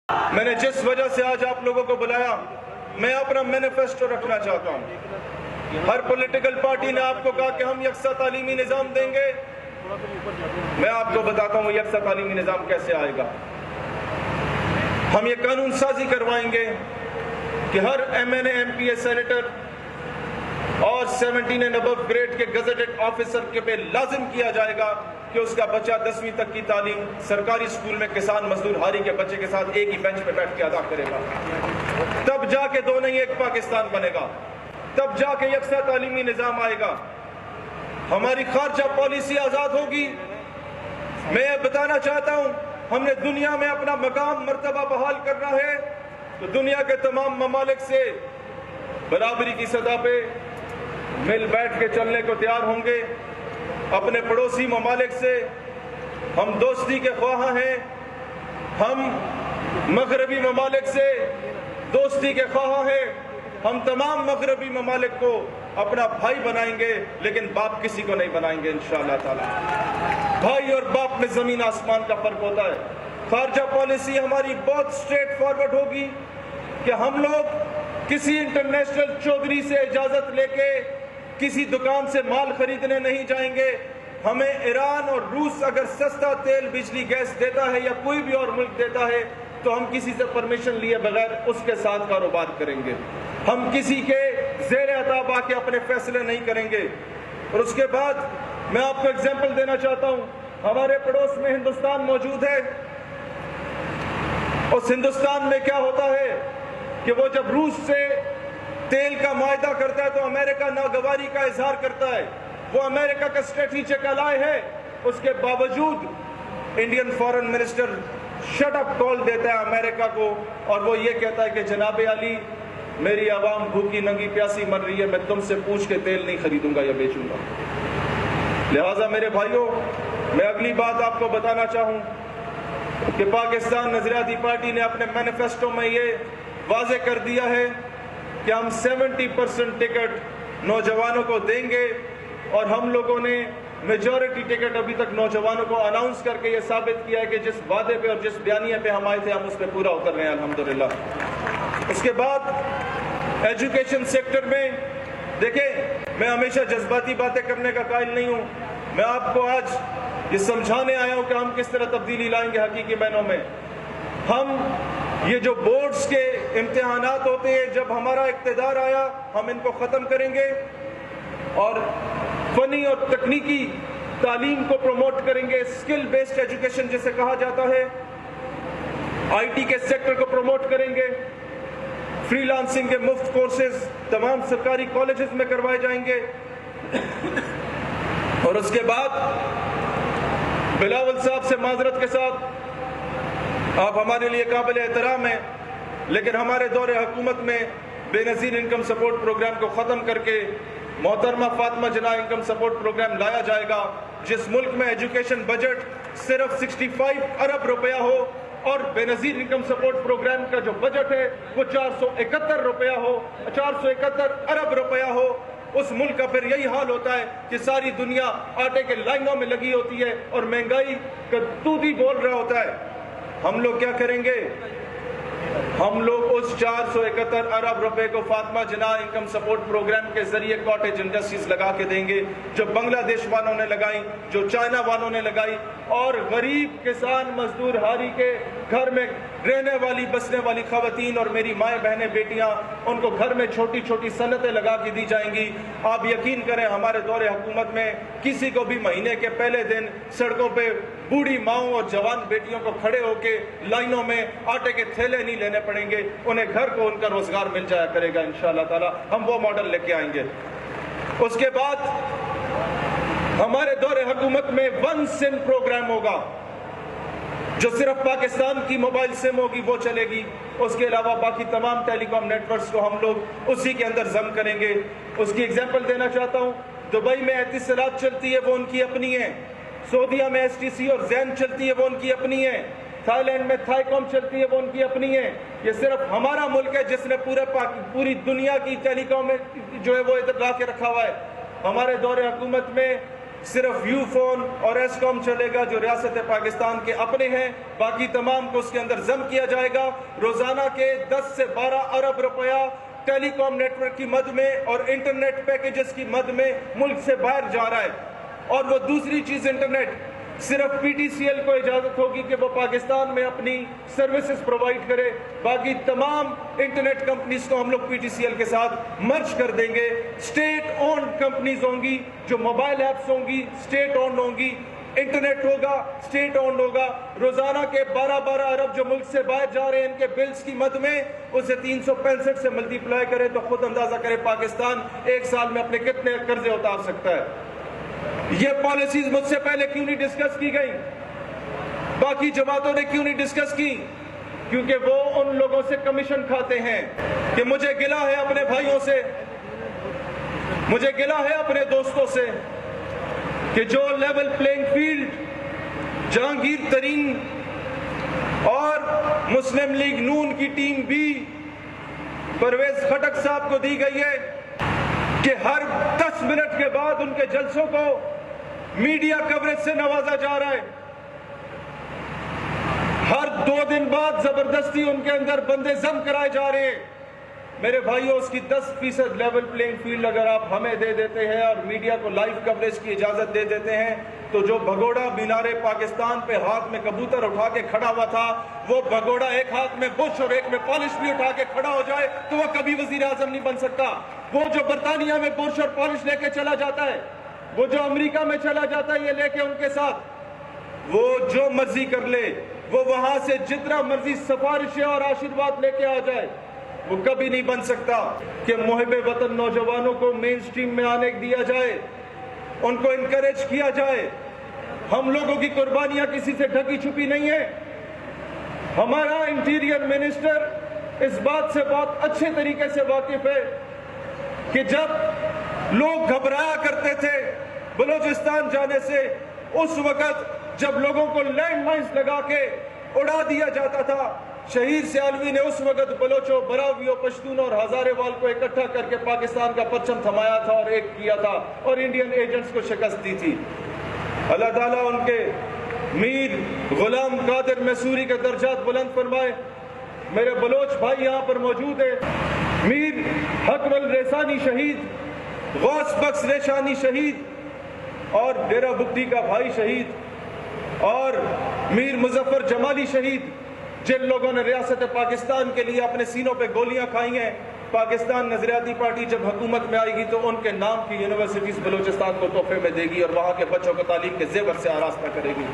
میں نے جس وجہ سے آج آپ لوگوں کو بلایا، میں اپنا مینیفیسٹو رکھنا چاہتا ہوں۔ ہر پولیٹیکل پارٹی نے آپ کو کہا کہ ہم یکساں تعلیمی نظام دیں گے۔ میں آپ کو بتاتا ہوں یکساں تعلیمی نظام کیسے آئے گا۔ ہم یہ قانون سازی کروائیں گے کہ ہر ایم این اے، ایم پی اے، سینیٹر اور 17 اینڈ ابو گریڈ کے گزٹڈ آفیسر کے پہ لازم کیا جائے گا کہ اس کا بچہ 10ویں تک کی تعلیم سرکاری اسکول میں کسان مزدور ہاری کے بچے کے ساتھ ایک ہی بینچ پہ بیٹھ کے ادا کرے گا۔ تب جا کے دو نہیں ایک پاکستان بنے گا، تب جا کے یکساں تعلیمی نظام آئے گا، ہماری خارجہ پالیسی آزاد ہوگی۔ میں یہ بتانا چاہتا ہوں، ہم نے دنیا میں اپنا مقام مرتبہ بحال کرنا ہے تو دنیا کے تمام ممالک سے برابری کی سطح پہ مل بیٹھ کے چلنے کو تیار ہوں گے۔ اپنے پڑوسی ممالک سے ہم دوستی کے خواہاں ہیں، ہم مغربی ممالک سے دوستی کے خواہاں ہیں، ہم تمام مغربی ممالک کو اپنا بھائی بنائیں گے، لیکن باپ کسی کو نہیں بنائیں گے انشاءاللہ تعالی۔ بھائی اور باپ میں زمین آسمان کا فرق ہوتا ہے۔ خارجہ پالیسی ہماری بہت سٹریٹ فارورڈ ہوگی کہ ہم لوگ کسی انٹرنیشنل چودھری سے اجازت لے کے کسی دکان سے مال خریدنے نہیں جائیں گے۔ ہمیں ایران اور روس اگر سستا تیل، بجلی، گیس دیتا ہے یا کوئی بھی اور ملک دیتا ہے تو ہم کسی سے پرمیشن لیے بغیر اس کے ساتھ کاروبار کریں گے۔ ہم کسی کے زیر عتاب آ کے اپنے فیصلے نہیں کریں گے۔ اور اس کے بعد میں آپ کو اگزامپل دینا چاہتا ہوں، ہمارے پڑوس میں ہندوستان موجود ہے۔ اس ہندوستان میں کیا ہوتا ہے کہ وہ جب روس سے تیل کا معاہدہ کرتا ہے تو امریکہ ناگواری کا اظہار کرتا ہے۔ وہ امریکہ کا اسٹریٹجک الائے ہے، اس کے باوجود Indian foreign minister shut up call دیتا ہے امریکہ کو، اور وہ یہ کہتا ہے کہ جناب علی، میری عوام بھوکی ننگی پیاسی مر رہی ہے، میں تم سے پوچھ کے تیل نہیں خریدوں گا یا بیچوں گا۔ لہٰذا میرے بھائیوں، میں اگلی بات آپ کو بتانا چاہوں کہ پاکستان نظریاتی پارٹی نے اپنے مینیفیسٹو میں یہ واضح کر دیا ہے کہ ہم 70% ٹکٹ نوجوانوں کو دیں گے، اور ہم لوگوں نے میجورٹی ٹکٹ ابھی تک نوجوانوں کو اناؤنس کر کے یہ ثابت کیا ہے کہ جس وعدے پہ اور جس بیانیے پہ ہم آئے تھے ہم اس پہ پورا اتر رہے ہیں الحمدللہ۔ اس کے بعد ایجوکیشن سیکٹر میں دیکھیں، میں ہمیشہ جذباتی باتیں کرنے کا قائل نہیں ہوں۔ میں آپ کو آج یہ سمجھانے آیا ہوں کہ ہم کس طرح تبدیلی لائیں گے حقیقی معنوں میں۔ ہم یہ جو بورڈز کے امتحانات ہوتے ہیں، جب ہمارا اقتدار آیا ہم ان کو ختم کریں گے اور فنی اور تکنیکی تعلیم کو پروموٹ کریں گے، اسکل بیسڈ ایجوکیشن جسے کہا جاتا ہے۔ آئی ٹی کے سیکٹر کو پروموٹ کریں گے، فری لانسنگ کے مفت کورسز تمام سرکاری کالجز میں کروائے جائیں گے۔ اور اس کے بعد بلاول صاحب سے معذرت کے ساتھ، آپ ہمارے لیے قابل احترام ہیں، لیکن ہمارے دور حکومت میں بے نظیر انکم سپورٹ پروگرام کو ختم کر کے محترمہ فاطمہ جناح انکم سپورٹ پروگرام لایا جائے گا، جس ملک میں ایجوکیشن بجٹ صرف 65 ارب روپیہ ہو اور بے نظیر انکم سپورٹ پروگرام کا جو بجٹ ہے وہ 471 روپیہ ہو، 471 ارب روپیہ ہو۔ اس ملک کا پھر یہی حال ہوتا ہے کہ ساری دنیا آٹے کے لائنوں میں لگی ہوتی ہے اور مہنگائی کا دودھی بول رہا ہوتا ہے۔ ہم لوگ کیا کریں گے؟ ہم لوگ اس 471 ارب روپے کو فاطمہ جناح انکم سپورٹ پروگرام کے ذریعے کاٹیج انڈسٹریز لگا کے دیں گے، جو بنگلہ دیش والوں نے لگائی، جو چائنا والوں نے لگائی، اور غریب کسان مزدور ہاری کے گھر میں رہنے والی بسنے والی خواتین اور میری مائیں بہنیں بیٹیاں، ان کو گھر میں چھوٹی چھوٹی صنعتیں لگا کے دی جائیں گی۔ آپ یقین کریں ہمارے دور حکومت میں کسی کو بھی مہینے کے پہلے دن سڑکوں پہ بوڑھی ماؤں اور جوان بیٹیوں کو کھڑے ہو کے لائنوں میں آٹے کے تھیلے نہیں لینے پڑیں گے، انہیں گھر کو ان کا روزگار مل جایا کرے گا انشاءاللہ تعالی۔ ہم وہ ماڈل لے کے آئیں گے۔ اس کے بعد ہمارے دور حکومت میں ون سم پروگرام ہوگا، جو صرف پاکستان کی موبائل سم ہوگی وہ چلے گی، اس کے علاوہ باقی تمام ٹیلی کام نیٹ ورکس کو ہم لوگ اسی کے اندر ضم کریں گے۔ اس کی اگزامپل دینا چاہتا ہوں، دبئی میں اتصالات چلتی ہے وہ ان کی اپنی ہے، سعودیہ میں ایس ٹی سی اور زین چلتی ہے وہ ان کی اپنی ہے، تھائی لینڈ میں تھائی کام چلتی ہے وہ ان کی اپنی ہے۔ یہ صرف ہمارا ملک ہے جس نے پوری دنیا کی ٹیلی کام میں جو ہے وہ ادھر لا کے رکھا ہوا ہے۔ ہمارے دور حکومت میں صرف یو فون اور ایس کام چلے گا جو ریاست پاکستان کے اپنے ہیں، باقی تمام کو اس کے اندر ضم کیا جائے گا۔ روزانہ کے 10 سے 12 ارب روپیہ ٹیلی کام نیٹ ورک کی مد میں اور انٹرنیٹ پیکیجز کی مد میں ملک سے باہر جا رہا ہے۔ اور وہ دوسری چیز انٹرنیٹ، صرف پی ٹی سی ایل کو اجازت ہوگی کہ وہ پاکستان میں اپنی سروسز پرووائڈ کرے، باقی تمام انٹرنیٹ کمپنیز کو ہم لوگ پی ٹی سی ایل کے ساتھ مرج کر دیں گے۔ اسٹیٹ اونڈ کمپنیز ہوں گی، جو موبائل ایپس ہوں گی اسٹیٹ اونڈ ہوں گی، انٹرنیٹ ہوگا اسٹیٹ اونڈ ہوگا۔ روزانہ کے 12 ارب جو ملک سے باہر جا رہے ہیں ان کے بلز کی مد میں، اسے 365 سے ملٹی پلائی کرے تو خود اندازہ کرے پاکستان ایک سال میں اپنے کتنے قرضے اتار سکتا ہے۔ یہ پالیسیز مجھ سے پہلے کیوں نہیں ڈسکس کی گئی؟ باقی جماعتوں نے کیوں نہیں ڈسکس کی؟ کیونکہ وہ ان لوگوں سے کمیشن کھاتے ہیں۔ کہ مجھے گلہ ہے اپنے بھائیوں سے، مجھے گلہ ہے اپنے دوستوں سے کہ جو لیول پلینگ فیلڈ جہانگیر ترین اور مسلم لیگ نون کی ٹیم بھی پرویز خٹک صاحب کو دی گئی ہے کہ ہر 10 منٹ کے بعد ان کے جلسوں کو میڈیا کوریج سے نوازا جا رہا ہے، ہر 2 دن بعد زبردستی ان کے اندر بندے ضم کرائے جا رہے ہیں۔ میرے بھائیوں، اس کی 10% لیول پلینگ فیلڈ اگر آپ ہمیں دے دیتے ہیں اور میڈیا کو لائیو کوریج کی اجازت دے دیتے ہیں تو جو بھگوڑا مینار پاکستان پہ ہاتھ میں کبوتر اٹھا کے کھڑا ہوا تھا، وہ بھگوڑا ایک ہاتھ میں بش اور ایک میں پالش بھی اٹھا کے کھڑا ہو جائے تو وہ کبھی وزیر اعظم نہیں بن سکتا۔ وہ جو برطانیہ میں بش اور پالش لے کے چلا جاتا ہے، وہ جو امریکہ میں چلا جاتا ہے یہ لے کے ان کے ساتھ، وہ جو مرضی کر لے، وہ وہاں سے جتنا مرضی سفارشیں اور آشیرواد لے کے آ جائے، وہ کبھی نہیں بن سکتا۔ کہ محب وطن نوجوانوں کو مین سٹریم میں آنے دیا جائے، ان کو انکریج کیا جائے۔ ہم لوگوں کی قربانیاں کسی سے ڈھکی چھپی نہیں ہیں۔ ہمارا انٹیریئر منسٹر اس بات سے بہت اچھے طریقے سے واقف ہے کہ جب لوگ گھبرایا کرتے تھے بلوچستان جانے سے، اس وقت جب لوگوں کو لینڈ مائنز لگا کے اڑا دیا جاتا تھا، شہید سیالوی نے اس وقت بلوچوں، براویوں، پشتونوں اور ہزارے وال کو اکٹھا کر کے پاکستان کا پرچم تھمایا تھا اور ایک کیا تھا اور انڈین ایجنٹس کو شکست دی تھی۔ اللہ تعالیٰ ان کے میر غلام قادر میسوری کے درجات بلند فرمائے۔ میرے بلوچ بھائی یہاں پر موجود ہیں، میر حقول ریسانی شہید، غوث بخش ریشانی شہید اور ڈیرہ بگٹی کا بھائی شہید، اور میر مظفر جمالی شہید، جن لوگوں نے ریاست پاکستان کے لیے اپنے سینوں پہ گولیاں کھائی ہیں۔ پاکستان نظریاتی پارٹی جب حکومت میں آئے گی تو ان کے نام کی یونیورسٹیز بلوچستان کو تحفے میں دے گی اور وہاں کے بچوں کو تعلیم کے زیور سے آراستہ کرے گی۔